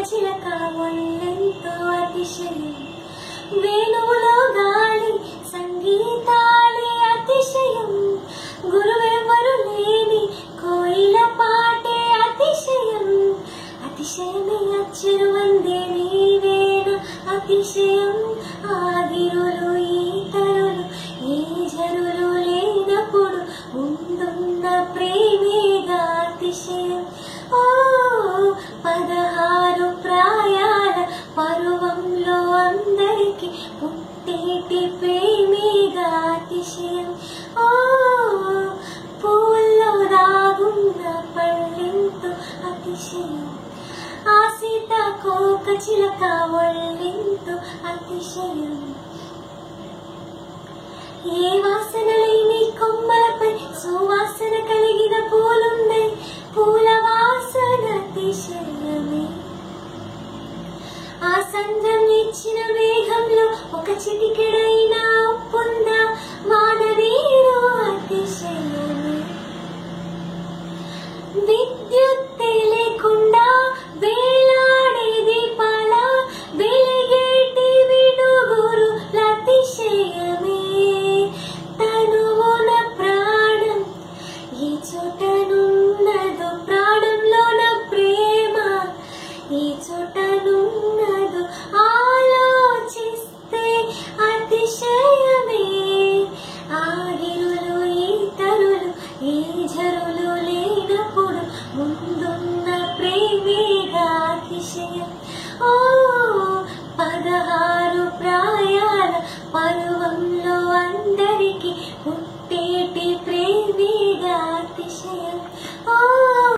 చిలక ఒళ్ళెంతో అతిశయం వేణువులో గాలి సంగీతాలే అతిశయం గురువెవ్వరు లేని కోయిల పాటే అతిశయం అతిశయమే అచ్చెరు వందే నీవేన అతిశయం ఆగిరులు ఈతరులు ఈ జరులు లేనప్పుడు ముందున్న ప్రేమేగా అతిశయం ఓ 16 ప్రాయాల పరువంలో అందరికి పుట్టేటి ప్రేమేగా అతిశయం ఓ పూల్లో దాగున్న పళ్ళెంతో అతిశయం ఆ సీతాకోక చిలక ఒళ్ళెంతో అతిశయం ఏ వాసనలేని కొమ్మలపై సువాసన కలిగిన పూలున్నాయి పూల వాసన అతిశయమే ఆ సంద్రం ఇచ్చిన మేఘంలో ఒక చిటికెడైనా ఉప్పుందా మానవీరు అతిశయమే విద్యుత్తే లేకుండా వేలాడే దీపాల వెలిగేటి విడుగురు అతిశయమే తనువున ప్రాణం ఈ చోటనున్నదో ప్రాణంలోన ప్రేమ ఈ చోటనున్నదో ఆలోచిస్తే అతిశయమే ఆగిరులు ఈతరులు ఈ జరులు లేనప్పుడు ముందున్న ప్రేమేగా అతిశయం ఓ 16 ప్రాయాల పరువంలో అందరికి పుట్టేటి ప్రేమేగా అతిశయం ఓ